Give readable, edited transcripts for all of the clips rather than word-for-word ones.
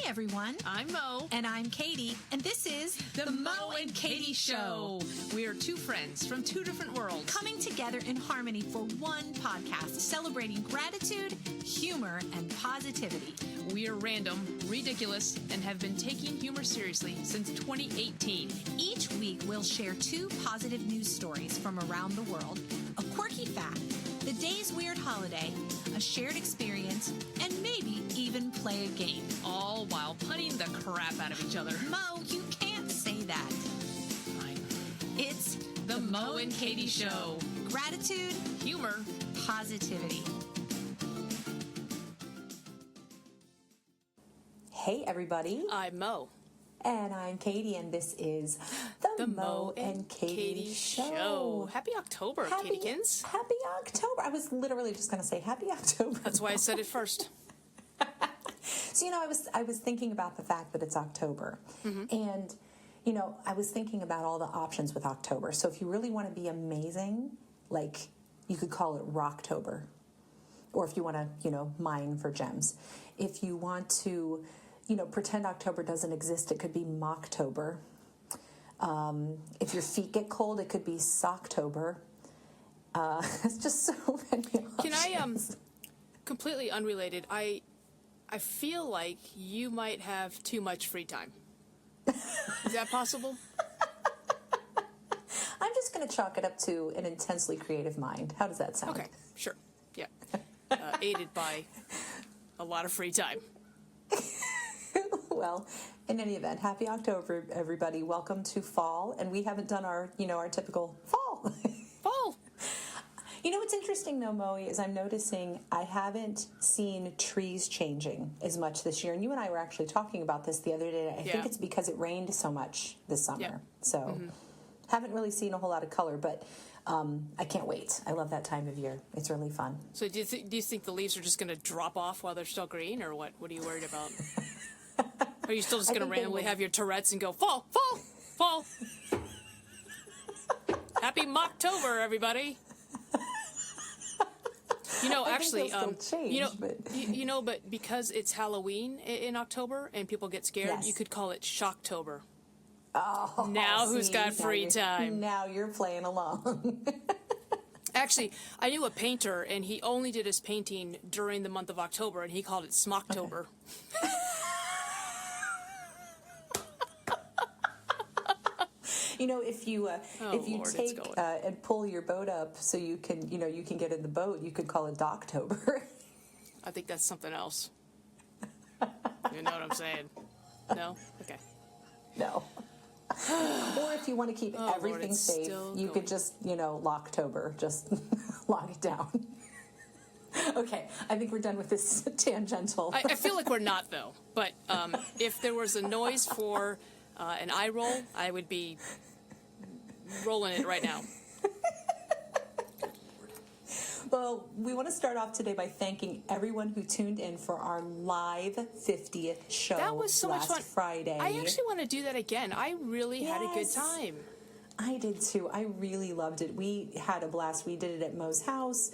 everyone. I'm Mo. And I'm Katy. And this is The Mo and Katy Show. We are two friends from two different worlds coming together in harmony for one podcast celebrating gratitude, humor, and positivity. We are random, ridiculous, and have been taking humor seriously since 2018. Each week, we'll share two positive news stories from around the world, a quirky fact, the day's weird holiday, a shared experience, and maybe even play a game. All while punning the crap out of each other. Mo, you can't say that. Fine. It's The Mo and Katy Show. Gratitude, Humor, positivity. Hey, everybody. I'm Mo. And I'm Katy, and this is the Mo and Katy Show. Happy October, Katykins. Happy October. I was literally just going to say Happy October. That's why I said it first. So, I was thinking about the fact that it's October. Mm-hmm. And, I was thinking about all the options with October. So if you really want to be amazing, like, you could call it Rocktober. Or if you want to, mine for gems. If you want to, pretend October doesn't exist, it could be Mocktober. If your feet get cold, it could be Socktober. It's just so many options. Can I, completely unrelated, I feel like you might have too much free time. Is that possible? I'm just going to chalk it up to an intensely creative mind. How does that sound? Okay, sure. Yeah. Aided by a lot of free time. Well, in any event, happy October, everybody. Welcome to fall. And we haven't done our typical fall. Fall. What's interesting, though, Moe, is I'm noticing I haven't seen trees changing as much this year. And you and I were actually talking about this the other day. I think it's because it rained so much this summer. Yeah. So haven't really seen a whole lot of color, but I can't wait. I love that time of year. It's really fun. So do you think the leaves are just going to drop off while they're still green, or what? What are you worried about? Are you still just going to randomly have your Tourette's and go, fall, fall, fall? Happy Mocktober, everybody. Actually, but because it's Halloween in October and people get scared, you could call it Shocktober. Oh, now who's got free time? Now you're playing along. Actually, I knew a painter, and he only did his painting during the month of October, and he called it Smocktober. If you take and pull your boat up so you can get in the boat, you could call it Docktober. I think that's something else. You know what I'm saying? No? Okay. No. Or if you want to keep everything safe, you could just, Locktober. Just lock it down. Okay, I think we're done with this tangential. I feel like we're not, though. But if there was a noise for an eye roll, I would be rolling it right now. Well, we want to start off today by thanking everyone who tuned in for our live 50th show. That was so much fun. Friday. I actually want to do that again. I really had a good time. I did too. I really loved it. We had a blast. We did it at Mo's house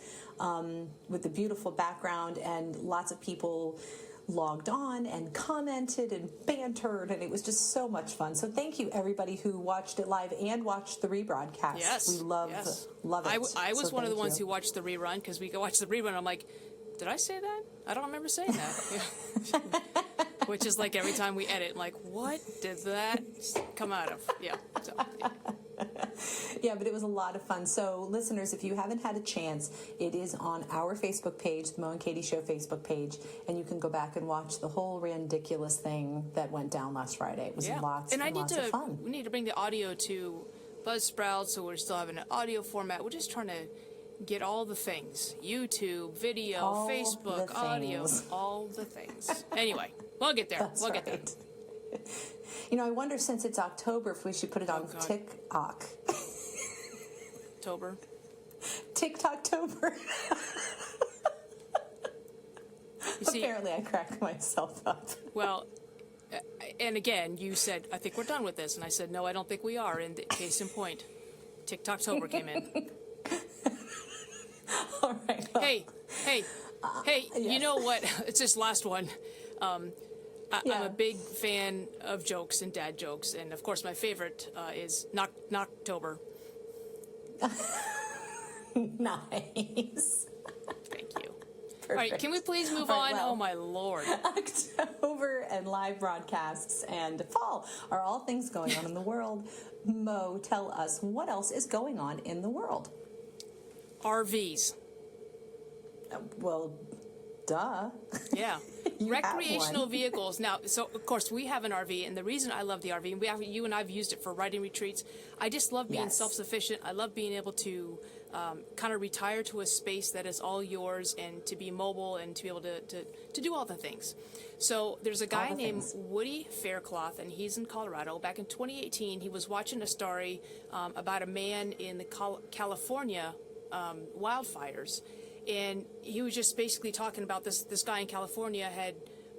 with the beautiful background, and lots of people logged on and commented and bantered, and it was just so much fun. So thank you, everybody who watched it live and watched the rebroadcast. Yes. We love it. I was one of the ones who watched the rerun, because we watched the rerun, I'm like, did I say that? I don't remember saying that. Which is like every time we edit, I'm like, what did that come out of? Yeah. So, yeah. Yeah, but it was a lot of fun. So, listeners, if you haven't had a chance, it is on our Facebook page, the Mo and Katy Show Facebook page, and you can go back and watch the whole ridiculous thing that went down last Friday. It was lots of fun. We need to bring the audio to Buzzsprout, so we're still having an audio format. We're just trying to get all the things. YouTube, video, all Facebook, audio, all the things. Anyway, we'll get there. We'll get there. I wonder, since it's October, if we should put it on TikTok. October. TikToktober. Apparently, I cracked myself up. Well, and again, you said, I think we're done with this. And I said, no, I don't think we are. And case in point, TikToktober came in. All right. Well, hey, yes. You know what? It's this last one. I'm a big fan of jokes and dad jokes, and of course my favorite is Knocktober. Nice. Thank you. Perfect. All right, can we please move on? Oh my Lord. October and live broadcasts and fall are all things going on in the world. Mo, tell us what else is going on in the world. RVs. Well, duh. Yeah. You Recreational have one. vehicles. Now, so of course we have an RV, and the reason I love the RV, and you and I've used it for riding retreats. I just love being self-sufficient. I love being able to kind of retire to a space that is all yours, and to be mobile, and to be able to do all the things. So there's a guy named Woody Faircloth, and he's in Colorado. Back in 2018, he was watching a story about a man in the California wildfires. And he was just basically talking about this guy in California had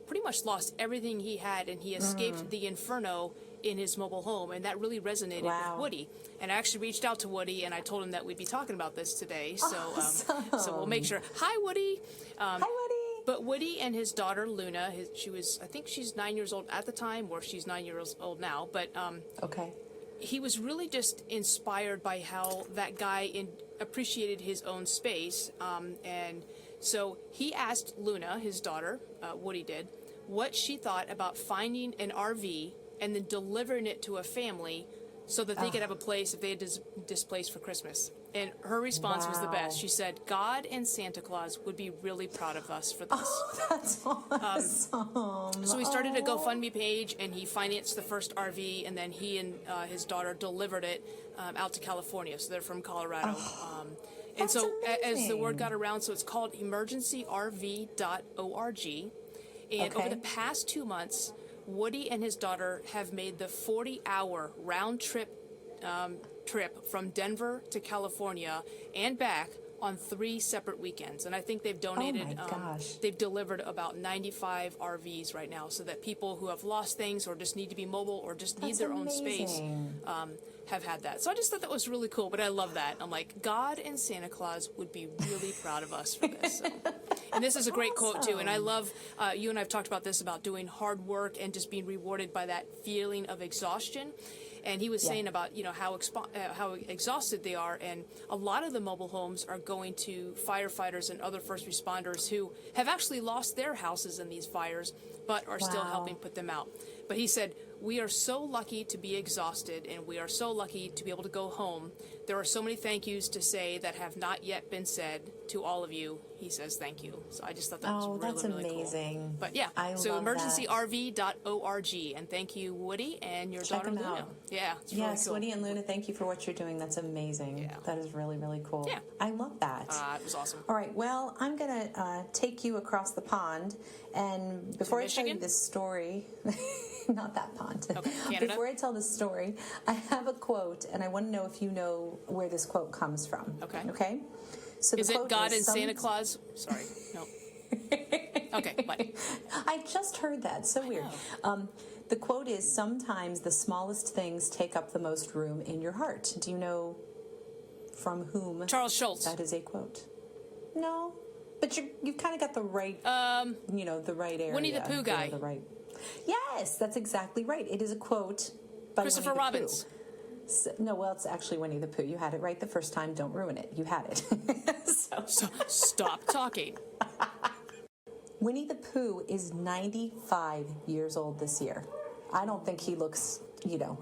pretty much lost everything he had, and he escaped the inferno in his mobile home, and that really resonated with Woody. And I actually reached out to Woody, and I told him that we'd be talking about this today. So, so we'll make sure. Hi, Woody. Hi, Woody. But Woody and his daughter Luna, I think she's 9 years old at the time, or she's 9 years old now. But he was really just inspired by how that guy appreciated his own space, and so he asked Luna, his daughter, Woody did, what she thought about finding an RV and then delivering it to a family so that they could have a place if they had displaced for Christmas. And her response was the best. She said, God and Santa Claus would be really proud of us for this. Oh, that's awesome. So he started a GoFundMe page, and he financed the first RV, and then he and his daughter delivered it out to California. So they're from Colorado. And so as the word got around, so it's called emergencyrv.org. And over the past 2 months, Woody and his daughter have made the 40-hour round trip from Denver to California and back on 3 separate weekends. And I think they've donated, they've delivered about 95 RVs right now, so that people who have lost things or just need to be mobile or just need their own space have had that. So I just thought that was really cool, but I love that. I'm like, God and Santa Claus would be really proud of us for this. So. And this is a great quote, too. And I love, you and I have talked about this, about doing hard work and just being rewarded by that feeling of exhaustion. And he was saying about, how exhausted they are. And a lot of the mobile homes are going to firefighters and other first responders who have actually lost their houses in these fires, but are still helping put them out. But he said, we are so lucky to be exhausted, and we are so lucky to be able to go home. There are so many thank yous to say that have not yet been said. To all of you, he says thank you. So I just thought that was really amazing. Cool. But yeah, so emergencyrv.org, and thank you, Woody, and your daughter Luna. Yeah, it's really cool. Woody and Luna, thank you for what you're doing. That's amazing. Yeah. That is really, really cool. Yeah. I love that. It was awesome. All right, well, I'm going to take you across the pond, and before I tell you this story... Not that pond. Okay, Canada. Before I tell this story, I have a quote, and I want to know if you know where this quote comes from. Okay. Okay? So is it God and Santa Claus? Sorry. No. Okay, what? I just heard that. So weird. The quote is, sometimes the smallest things take up the most room in your heart. Do you know from whom Charles Schultz. that is a quote? No. But you've kind of got the right, the right area. Winnie the Pooh guy. The right. Yes, that's exactly right. It is a quote by Christopher Winnie the Robbins. Pooh. So, no, well, it's actually Winnie the Pooh. You had it right the first time. Don't ruin it. You had it. So stop talking. Winnie the Pooh is 95 years old this year. I don't think he looks,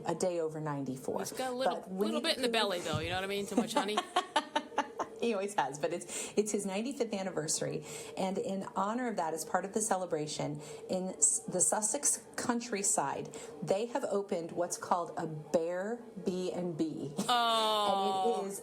a day over 94. He's got a little bit in the belly, though. You know what I mean? Too much honey. He always has, but it's his 95th anniversary, and in honor of that, as part of the celebration, in the Sussex countryside, they have opened what's called a Bear B&B. Oh. And it is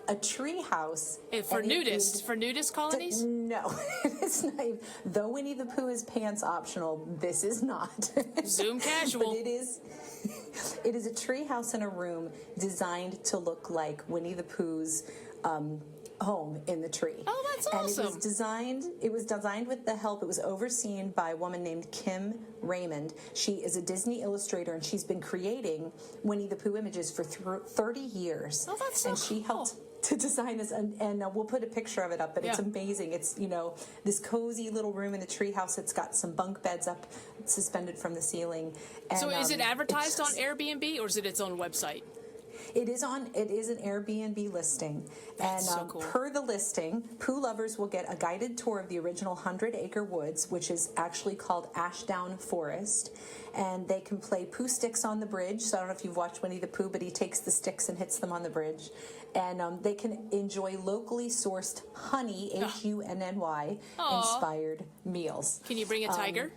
a tree house. For nudists? For nudist colonies? No. It's not. Though Winnie the Pooh is pants optional, this is not. Zoom casual. But it is a tree house in a room designed to look like Winnie the Pooh's home in the tree. Oh, that's awesome. And it was designed with the help, it was overseen by a woman named Kim Raymond. She is a Disney illustrator, and she's been creating Winnie the Pooh images for 30 years. Oh, that's so And she cool. helped to design this, and we'll put a picture of it up, but it's amazing. It's, this cozy little room in the treehouse. It's got some bunk beds up suspended from the ceiling. And, so is it advertised on Airbnb, or is it its own website? It is an Airbnb listing. That's and so cool. Per the listing, Pooh lovers will get a guided tour of the original 100-acre woods, which is actually called Ashdown Forest. And they can play Pooh sticks on the bridge. So I don't know if you've watched Winnie the Pooh, but he takes the sticks and hits them on the bridge. And they can enjoy locally sourced honey, HUNNY, inspired meals. Can you bring a tiger?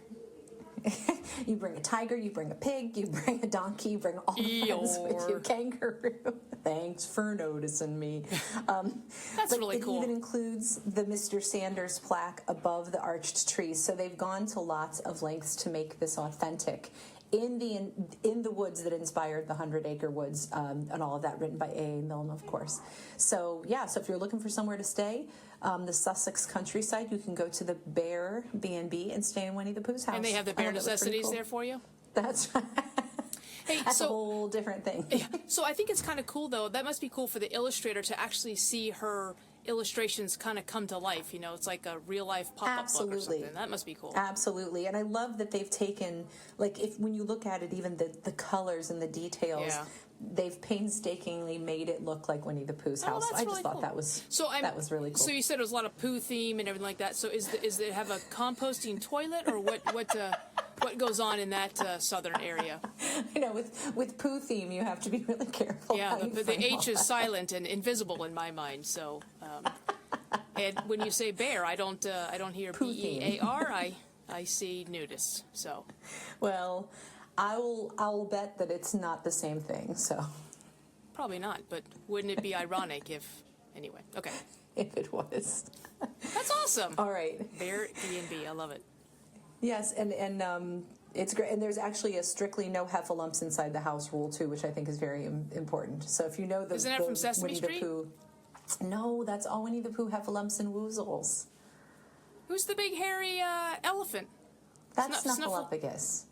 You bring a tiger, you bring a pig, you bring a donkey, you bring all the friends with you. Kangaroo. Thanks for noticing me. That's really cool. It even includes the Mr. Sanders plaque above the arched trees. So they've gone to lots of lengths to make this authentic. In the woods that inspired the 100-acre woods, and all of that, written by A.A. Milne, of course. So if you're looking for somewhere to stay, the Sussex countryside, you can go to the Bear B&B and stay in Winnie the Pooh's house. And they have the bare necessities there for you? That's right. Hey, That's a whole different thing. Yeah. So I think it's kind of cool, though. That must be cool for the illustrator to actually see her illustrations kind of come to life. It's like a real-life pop-up book or something. That must be cool. Absolutely. And I love that they've taken, when you look at it, even the colors and the details, they've painstakingly made it look like Winnie the Pooh's house. That's I really just thought cool. that was really cool. So you said it was a lot of Pooh theme and everything like that. So is it have a composting toilet, or what goes on in that southern area? With Pooh theme, you have to be really careful. Yeah, the H is silent and invisible in my mind. So, and when you say bear, I don't hear BEAR. I see nudists. So, well, I'll bet that it's not the same thing. So, probably not. But wouldn't it be ironic if? Anyway, okay. If it was. That's awesome. All right. Bear B&B, I love it. Yes, and it's great. And there's actually a strictly no heffalumps inside the house rule too, which I think is very important. So if you know isn't that from Sesame Winnie Street? The Pooh, no, that's all Winnie the Pooh, heffalumps and woozles. Who's the big hairy elephant? That's Snuffleupagus.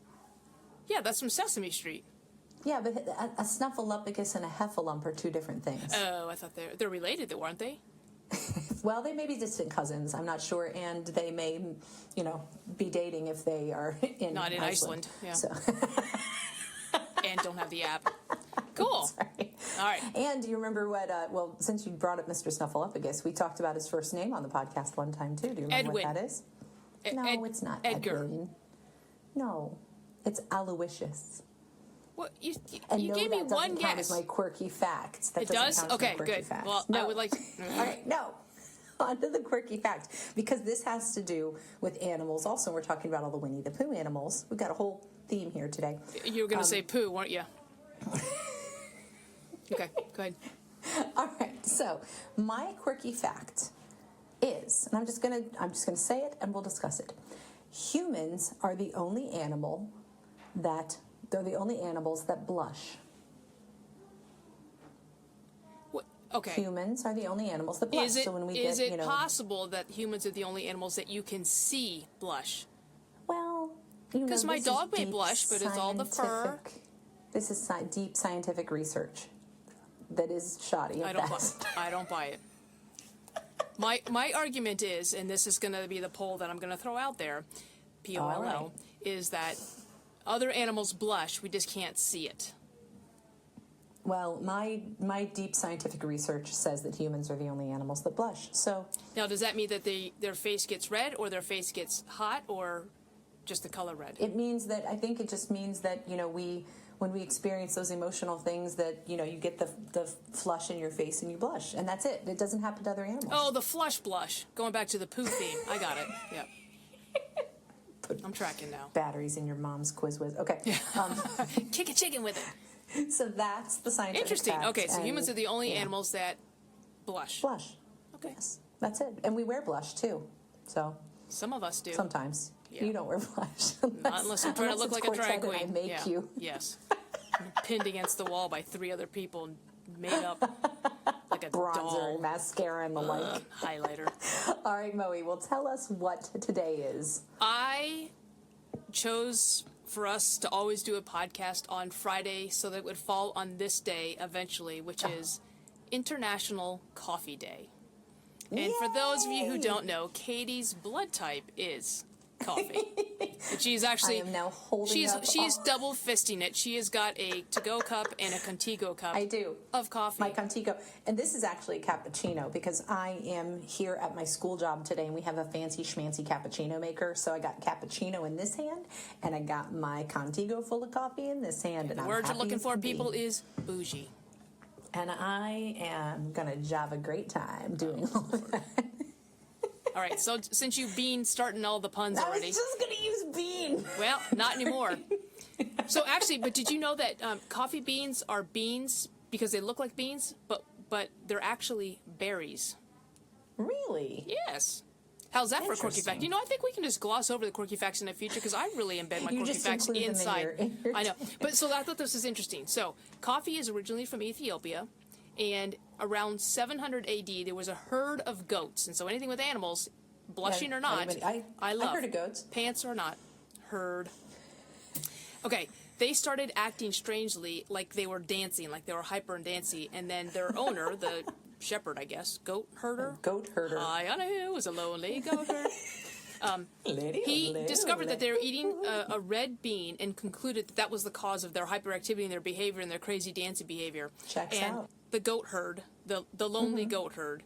Yeah, that's from Sesame Street. Yeah, but a Snuffleupagus and a heffalump are two different things. Oh, I thought they're related, though, aren't they? Well, they may be distant cousins. I'm not sure, and they may, be dating if they are not in Iceland. Yeah. So. And don't have the app. Cool. Sorry. All right. And do you remember what? Since you brought up Mr. Snuffleupagus, we talked about his first name on the podcast one time too. Do you remember Edwin. what that is? No, it's not Edgar. Edwin. No, it's Aloysius. What you and you no, gave me that one doesn't count guess. as my quirky facts. That it doesn't does? count as Okay, my quirky good. Facts. Well, no. I would like to... All right, no. On to the quirky fact, because this has to do with animals. Also, we're talking about all the Winnie the Pooh animals. We've got a whole theme here today. You were going to say poo, weren't you? Okay, go ahead. All right. So, my quirky fact is, and I'm just gonna say it, and we'll discuss it. Humans are the only animals that blush. Okay. Humans are the only animals that blush. Is it, so when we is get, it possible that humans are the only animals that you can see blush? Well, because my dog may blush, but it's all the fur. This is deep scientific research that is shoddy at best. I don't buy it. My argument is, and this is going to be the poll that I'm going to throw out there, POLL, right, is that other animals blush, we just can't see it. Well, my deep scientific research says that humans are the only animals that blush. So now, does that mean that their face gets red, or their face gets hot, or just the color red? I think it just means that, when we experience those emotional things, that, you get the flush in your face and you blush. And that's it. It doesn't happen to other animals. Oh, the flush blush. Going back to the poo theme. I got it. Yep. I'm tracking now. Batteries in your mom's quiz whiz. Okay. Kick a chicken with it. So that's the scientific Interesting. fact. Okay, so humans are the only animals that blush. Blush. Okay. Yes, that's it. And we wear blush, too. So some of us do. Sometimes. Yeah. You don't wear blush. Not unless I'm trying to look like a drag queen. I make you. Yes. Pinned against the wall by 3 other people and made up like a bronzer doll. And mascara and the like. Highlighter. All right, Moe, well, tell us what today is. I chose for us to always do a podcast on Friday so that it would fall on this day eventually, which is International Coffee Day. And for those of you who don't know, Katy's blood type is coffee. And she's actually, I am now holding she's double fisting it. She has got a to-go cup and a Contigo cup. I do. Of coffee. My Contigo. And this is actually a cappuccino because I am here at my school job today and we have a fancy schmancy cappuccino maker. So I got cappuccino in this hand and I got my Contigo full of coffee in this hand. And the I'm word you're happy looking as for, can be. people, is bougie. And I am going to have a great time doing all of that. All right, so since you've been starting all the puns I already. was just going to use bean. Well, not anymore. So actually, but did you know that coffee beans are beans because they look like beans, but they're actually berries? Really? Yes. How's that for a quirky fact? Interesting. You know, I think we can just gloss over the quirky facts in the future because I really embed my You quirky just facts include them inside. in your I know. But so I thought this was interesting. So coffee is originally from Ethiopia, and around 700 AD, there was a herd of goats. And so anything with animals, blushing or not, I love. I heard of goats. Pants or not, herd. Okay, they started acting strangely, like they were dancing, like they were hyper and dancing, and then their owner, the shepherd, I guess, goat herder. Goat herder. High on a hill was a lonely goat herder. Lady, He lady, discovered that lady. they were eating a red bean and concluded that that was the cause of their hyperactivity and their behavior and their crazy dancing behavior. Checks and out. the goat herd, the lonely goat herd,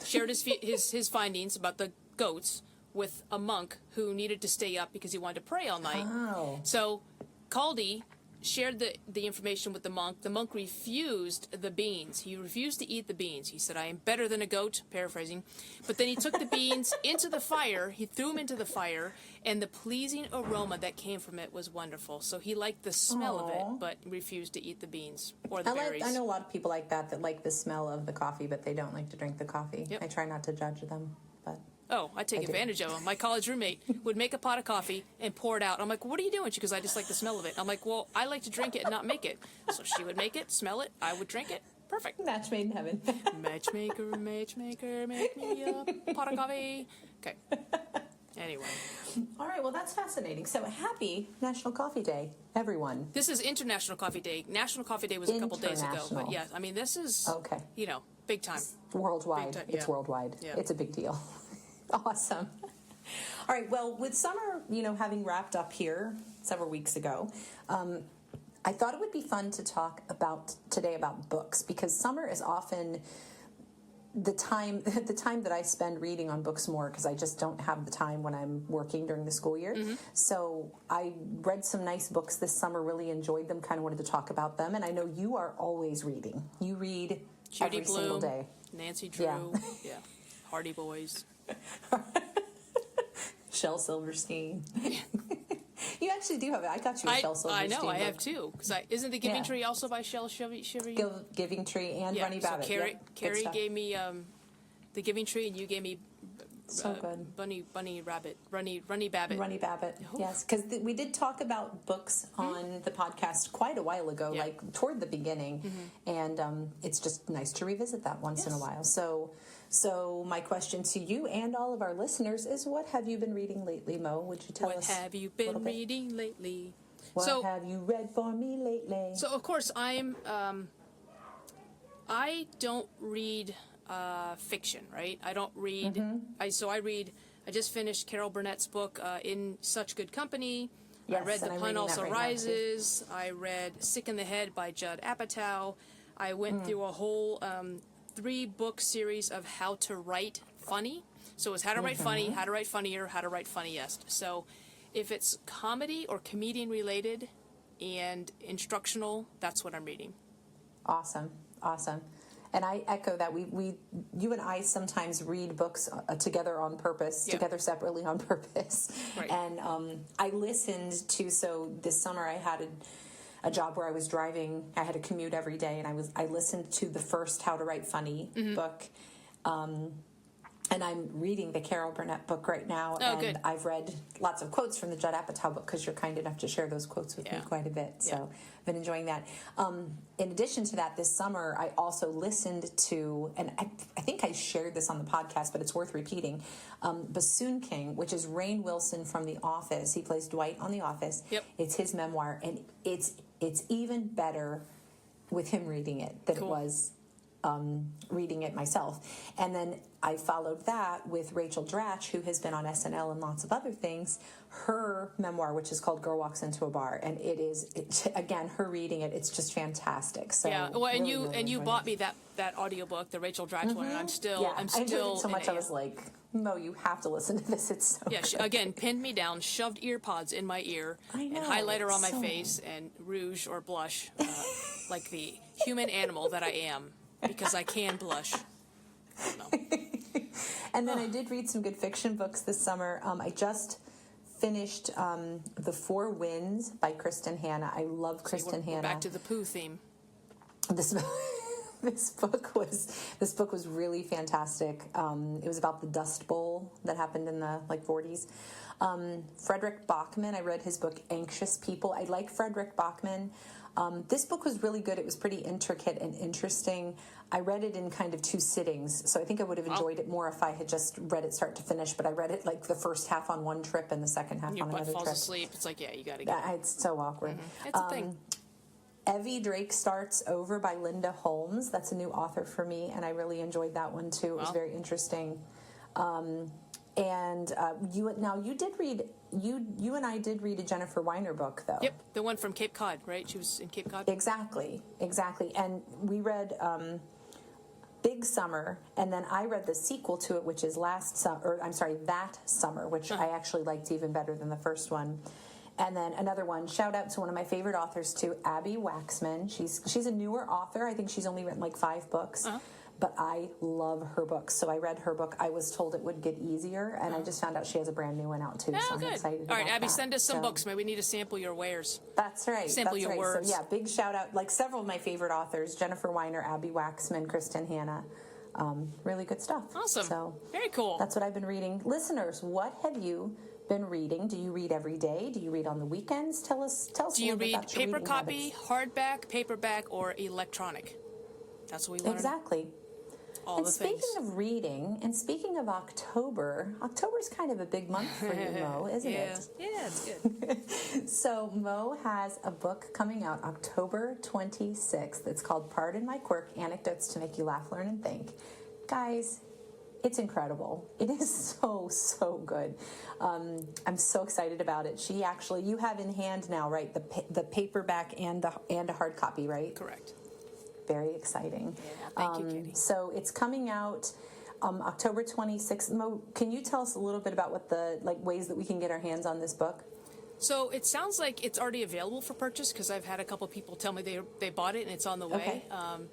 shared his findings about the goats with a monk who needed to stay up because he wanted to pray all night. Oh. So Caldy shared the information with the monk. The monk refused the beans. He refused to eat the beans. He said, I am better than a goat, paraphrasing. But then he took the beans into the fire. He threw them into the fire, and the pleasing aroma that came from it was wonderful. So he liked the smell of it, but refused to eat the beans or the berries. I know a lot of people like that like the smell of the coffee, but they don't like to drink the coffee. Yep. I try not to judge them, but Oh, I take advantage of them. My college roommate would make a pot of coffee and pour it out. I'm like, what are you doing? She goes, I just like the smell of it. I'm like, well, I like to drink it and not make it. So she would make it, smell it, I would drink it. Perfect. match made in heaven. Matchmaker, make me a pot of coffee. Okay. Anyway. All right, well, that's fascinating. So happy National Coffee Day, everyone. This is International Coffee Day. National Coffee Day was a couple days ago. But International. yeah, I mean, this is, Okay. you know, big time. Worldwide. Big time, It's yeah. worldwide. Yeah. It's a big deal. Awesome. All right, well, with summer, having wrapped up here several weeks ago, I thought it would be fun to talk today about books, because summer is often the time that I spend reading on books more, because I just don't have the time when I'm working during the school year. Mm-hmm. So I read some nice books this summer, really enjoyed them, kind of wanted to talk about them. And I know you are always reading. You read Judy every single Blume, day. Nancy Drew, Yeah. yeah. Hardy Boys. Shel Silverstein. You actually do have it. I got you a Shel Silverstein. I know, I book. have two. Because isn't The Giving Yeah. Tree also by Shel Shivery? Giving Tree and Yeah, Runny so Babbitt. Carrie, Yep, good Carrie stuff. gave me The Giving Tree, and you gave me So good. Bunny Rabbit, Runny Babbitt. Runny Babbitt, Oh. yes. Because we did talk about books on the podcast quite a while ago, Yeah. like toward the beginning. And it's just nice to revisit that once in a Yes. while. So my question to you and all of our listeners is, what have you been reading lately, Mo? Would you tell What us? have you a little been bit? reading lately? What So, have you read for me lately? so of course, I don't read fiction, right? I don't read. I just finished Carol Burnett's book, In Such Good Company. Yes, I read The and I'm Pun reading that Also right now, too. Rises. I read Sick in the Head by Judd Apatow. I went through a whole 3-book series of how to write funny. So it was how to write funny, how to write funnier, how to write funniest. So if it's comedy or comedian related and instructional, that's what I'm reading. Awesome. And I echo that. You and I sometimes read books together on purpose, Yeah. together separately on purpose. Right. And I listened to, so this summer I had a job where I was driving. I had a commute every day, and I listened to the first How to Write Funny book. And I'm reading the Carol Burnett book right now, Oh, and good. I've read lots of quotes from the Judd Apatow book, because you're kind enough to share those quotes with me Yeah. quite a bit. So Yeah. I've been enjoying that. In addition to that, this summer I also listened to, and I think I shared this on the podcast, but it's worth repeating, Bassoon King, which is Rainn Wilson from The Office. He plays Dwight on The Office. Yep. It's his memoir, and it's even better with him reading it than Cool. it was reading it myself. And then I followed that with Rachel Dratch, who has been on SNL and lots of other things, her memoir, which is called Girl Walks Into a Bar. And again, her reading it, it's just fantastic. So yeah, well, and really you bought me that audiobook, the Rachel Dratch one, and I'm still I enjoyed it so much I was like, Mo, you have to listen to this. It's so good. Again, pinned me down, shoved ear pods in my ear, and highlighter on my face, and rouge or blush, like the human animal that I am, because I can blush. I don't know. And then I did read some good fiction books this summer. I just finished The Four Winds by Kristen Hanna. I love Kristen Hanna. We're back to the poo theme. This book was really fantastic. It was about the Dust Bowl that happened in the 40s. Frederick Bachman, I read his book Anxious People. I like Frederick Bachman. This book was really good. It was pretty intricate and interesting. I read it in kind of 2 sittings, so I think I would have enjoyed it more if I had just read it start to finish, but I read it the first half on one trip and the second half on another trip. Your butt falls asleep. It's like, you got to go. It's so awkward. Mm-hmm. It's a thing. Evie Drake Starts Over by Linda Holmes. That's a new author for me, and I really enjoyed that one too. It was very interesting. And you and I did read a Jennifer Weiner book, though. Yep, the one from Cape Cod, right? She was in Cape Cod. Exactly. And we read Big Summer, and then I read the sequel to it, which is That Summer, which I actually liked even better than the first one. And then another one, shout out to one of my favorite authors too, Abby Waxman. She's a newer author. I think she's only written 5 books. But I love her books. So I read her book. I was told it would get easier, and I just found out she has a brand new one out too. So I'm excited about that. All right, Abby, send us some books. Maybe we need to sample your wares. That's right. Sample your words. So big shout out. Several of my favorite authors, Jennifer Weiner, Abby Waxman, Kristen Hanna. Really good stuff. Awesome. So very cool. That's what I've been reading. Listeners, what have you been reading? Do you read every day? Do you read on the weekends? Tell us. Do you read paper copy, hardback, paperback, or electronic? That's what we want. Exactly. And speaking of reading, and speaking of October's kind of a big month for you, Mo, isn't it? Yeah, it's good. So Mo has a book coming out October 26th. It's called Pardon My Quirk, Anecdotes to Make You Laugh, Learn, and Think. Guys, it's incredible. It is so good. I'm so excited about it. You have in hand now, right, the paperback and a hard copy, right? Correct. Very exciting. Yeah, thank you, Katy. So it's coming out October 26th. Mo, can you tell us a little bit about what the ways that we can get our hands on this book? So it sounds like it's already available for purchase because I've had a couple people tell me they bought it and it's on the way. Okay.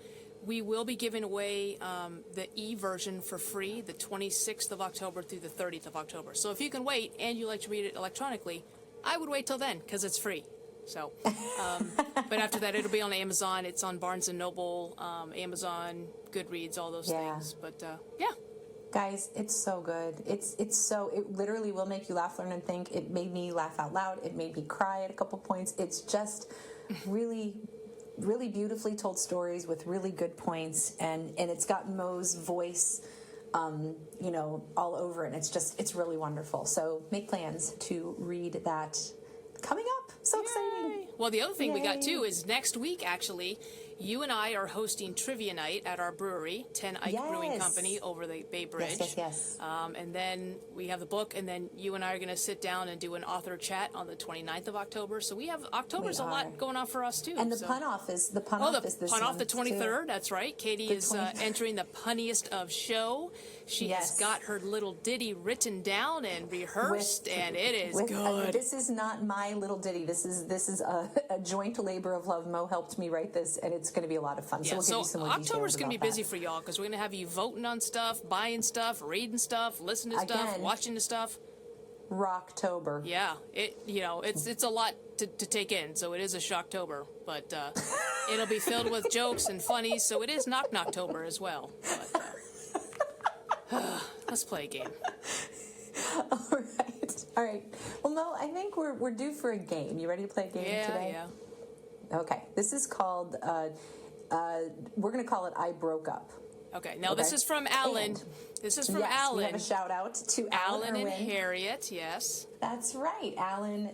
We will be giving away the e-version for free the 26th of October through the 30th of October. So if you can wait and you like to read it electronically, I would wait till then because it's free. So, but after that, it'll be on Amazon. It's on Barnes & Noble, Amazon, Goodreads, all those things. But, yeah. Guys, it's so good. It literally will make you laugh, learn, and think. It made me laugh out loud. It made me cry at a couple points. It's just really, really beautifully told stories with really good points. And it's got Mo's voice, all over it. And it's really wonderful. So make plans to read that coming up. So exciting. Well, the other thing we got, too, is next week, actually, you and I are hosting Trivia Night at our brewery, 10 Ike Brewing Company, over the Bay Bridge. Yes. And then we have the book, and then you and I are going to sit down and do an author chat on the 29th of October. So October's a lot going on for us, too. And the pun-off is this pun-off the 23rd, too. That's right. Katy is entering the punniest of show. She has got her little ditty written down and rehearsed, and it is good. This is not my little ditty. This is a joint labor of love. Mo helped me write this, and it's going to be a lot of fun. So we'll give you some more details. October's going to be busy for y'all because we're going to have you voting on stuff, buying stuff, reading stuff, listening to stuff, watching the stuff. Rocktober. Yeah, it's a lot to take in, so it is a Shocktober, but it'll be filled with jokes and funnies, so it is Knocktober as well. But, let's play a game. All right. Well, Mo, I think we're due for a game. You ready to play a game today? Yeah. Okay. This is called. We're going to call it "I Broke Up." Okay. Now this is from Alan. This is from Alan. We have a shout out to Alan and Harriet. Yes. That's right. Alan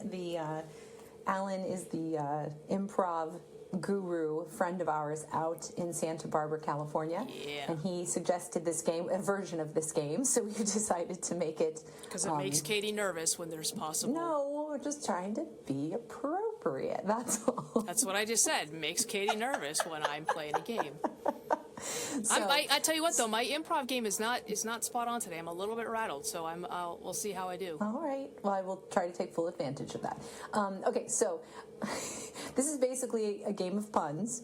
is the improv guru, friend of ours, out in Santa Barbara, California. Yeah. And he suggested this game, a version of this game, so we decided to make it. Because it makes Katy nervous when there's possible. No, we're just trying to be appropriate, that's all. That's what I just said. Makes Katy nervous when I'm playing a game. So, I tell you what, though, my improv game is not spot on today. I'm a little bit rattled, so we'll see how I do. all right. Well, I will try to take full advantage of that. Okay, so this is basically a game of puns.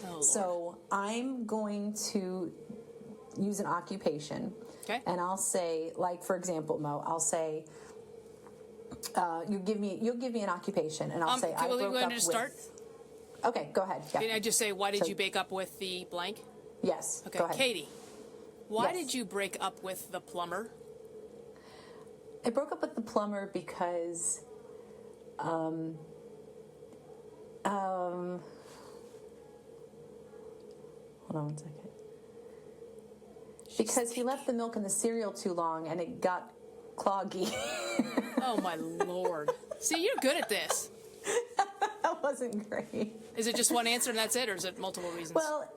Oh, Lord. So I'm going to use an occupation. Okay. And I'll say, like, for example, Mo, I'll say, you'll give me an occupation, and I'll say, I broke up with. Start? Okay, go ahead. Yeah. Can I just say, why did So- you break up with the blank? Yes. Okay, Go ahead. Katy, why Yes. did you break up with the plumber? I broke up with the plumber because, hold on one second. Because he left the milk in the cereal too long and it got cloggy. Oh my Lord! See, you're good at this. That wasn't great. Is it just one answer and that's it, or is it multiple reasons? Well,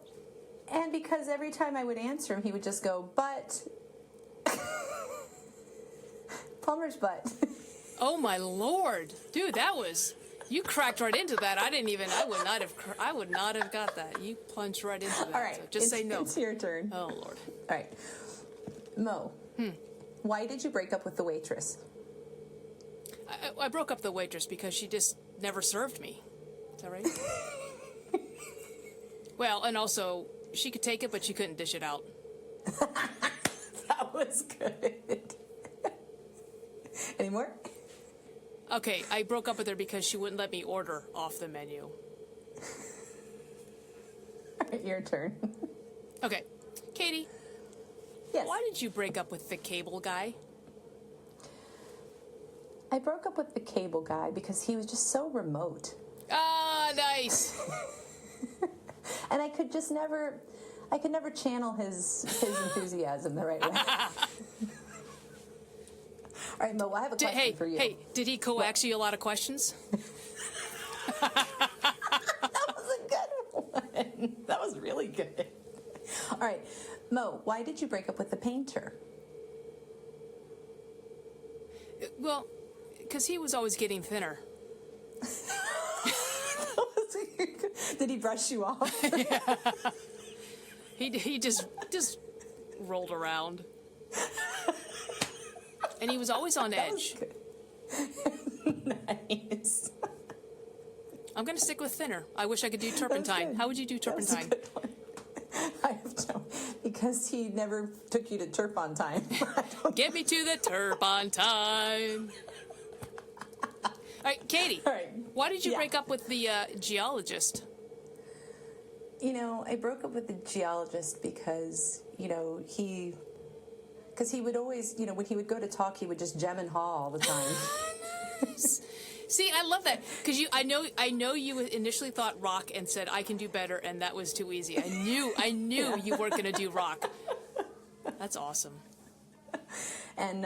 and because every time I would answer him, he would just go, but. Plumber's butt. Oh my Lord, dude, you cracked right into that. I would not have got that. You plunged right into that. All right. So just say no. It's your turn. Oh Lord. All right. Mo, why did you break up with the waitress? I broke up the waitress because she just never served me. Is that right? Well, and also, she could take it, but she couldn't dish it out. That was good. Any more? Okay, I broke up with her because she wouldn't let me order off the menu. All right, your turn. Okay, Katy, Yes. why did you break up with the cable guy? I broke up with the cable guy because he was just so remote. Ah, nice. And I could never channel his enthusiasm the right way. All right, Mo, I have a question for you. Hey, did he coax you a lot of questions? That was a good one. That was really good. All right, Mo, why did you break up with the painter? Well, because he was always getting thinner. Did he brush you off? He just rolled around. And he was always on edge. Nice. I'm going to stick with thinner. I wish I could do turpentine. How would you do turpentine? I have no, because he never took you to Turp on time. Get me to the turpentine. All right, Katy. All right. Why did you Yeah. break up with the geologist? You know, I broke up with the geologist because, he would always, when he would go to talk, he would just gem and haw all the time. See, I love that because I know you initially thought rock and said I can do better, and that was too easy. I knew you weren't going to do rock. That's awesome. And,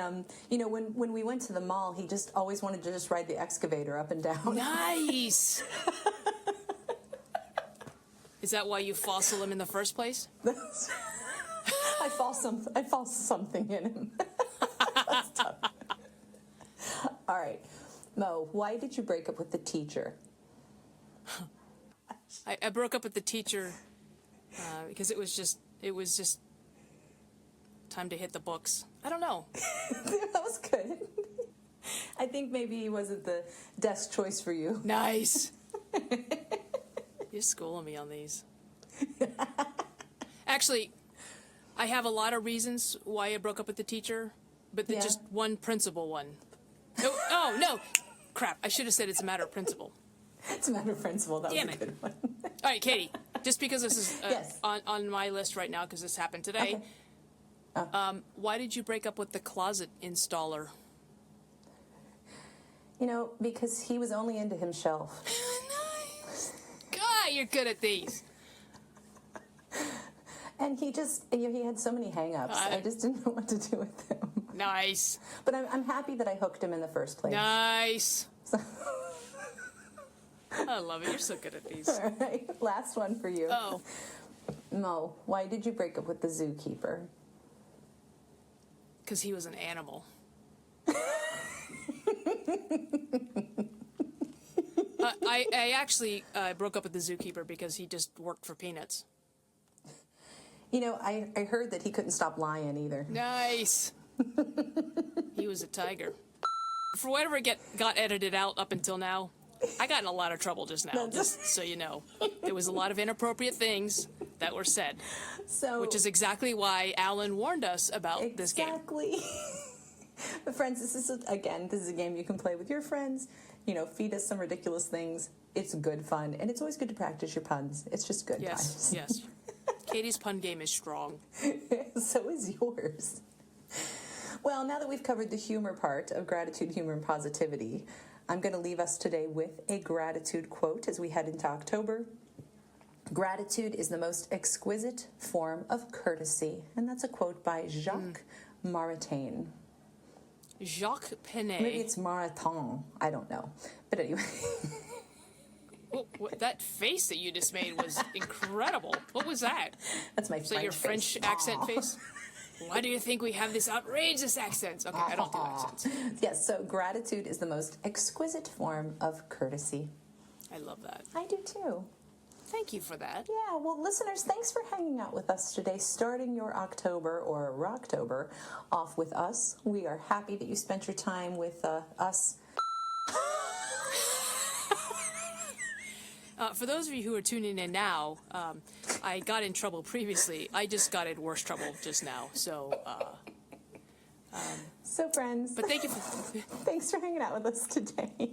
when we went to the mall, he just always wanted to just ride the excavator up and down. Nice. Is that why you fossil him in the first place? I fall something in him. That's tough. All right. Mo, why did you break up with the teacher? I broke up with the teacher because it was just time to hit the books. I don't know. That was good. I think maybe he wasn't the desk choice for you. Nice. You're schooling me on these. Actually, I have a lot of reasons why I broke up with the teacher, but Yeah. just one principal one. Oh, no. Crap. I should have said it's a matter of principle. It's a matter of principle. That Damn was a it. good one. All right, Katy, just because this is Yes. on my list right now because this happened today, Okay. why did you break up with the closet installer? Because he was only into himself. Nice. God, you're good at these. And he just, he had so many hang-ups. I just didn't know what to do with him. Nice. But I'm happy that I hooked him in the first place. Nice. I love it. You're so good at these. All right, last one for you. Oh, Mo, why did you break up with the zookeeper? because he was an animal. I actually broke up with the zookeeper because he just worked for peanuts. You know, I heard that he couldn't stop lying either. Nice. He was a tiger. For whatever got edited out up until now, I got in a lot of trouble just now, just so you know. There was a lot of inappropriate things that were said, which is exactly why Alan warned us about this game. Exactly. But friends, this is a game you can play with your friends. You know, feed us some ridiculous things. It's good fun, and it's always good to practice your puns. It's just good times. Yes. Katie's pun game is strong. So is yours. Well, now that we've covered the humor part of gratitude, humor, and positivity, I'm going to leave us today with a gratitude quote as we head into October. Gratitude is the most exquisite form of courtesy. And that's a quote by Jacques Maritain. Jacques Penet. Maybe it's Maritain. I don't know. But anyway. That face that you just made was incredible. What was that? That's my Is that your French face. accent face? Why do you think we have this outrageous accent? Okay, I don't do accents. Yes, so gratitude is the most exquisite form of courtesy. I love that. I do too. Thank you for that. Yeah, well, listeners, thanks for hanging out with us today, starting your October or Rocktober off with us. We are happy that you spent your time with us. For those of you who are tuning in now, I got in trouble previously. I just got in worse trouble just now. So, Friends, but thank you for... thanks for hanging out with us today.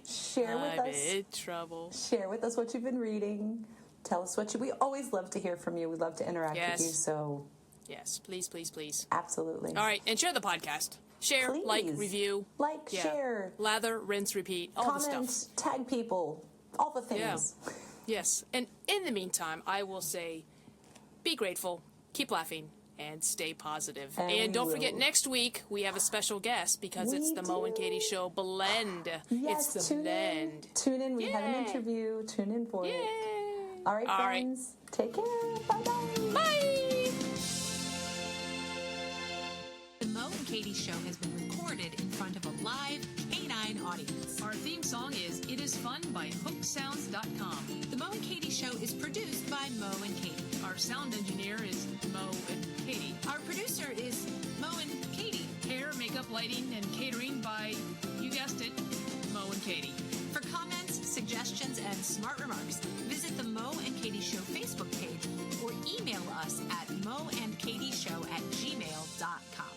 Share with I'm us. in trouble. Share with us what you've been reading. Tell us what we always love to hear from you. We love to interact with you. So, yes, please, please, please. Absolutely. All right, and share the podcast. Share, Please. like, review. Share. Lather, rinse, repeat. All the Comment, stuff. tag people. All the things. Yeah. Yes. And in the meantime, I will say, be grateful, keep laughing, and stay positive. And don't forget, next week we have a special guest because it's the Mo and Katy Show blend. Yes, it's the blend. Tune in. We have an interview. Tune in for it. All right, friends. Take care. Bye-bye. Bye. The Mo and Katy Show has been recorded in front of a live canine audience. Our theme song is It Is Fun by hooksounds.com. The Mo and Katy Show is produced by Mo and Katy. Our sound engineer is Mo and Katy. Our producer is Mo and Katy. Hair, makeup, lighting, and catering by, you guessed it, Mo and Katy. For comments, suggestions, and smart remarks, visit the Mo and Katy Show Facebook page or email us at moandkatyshow@gmail.com.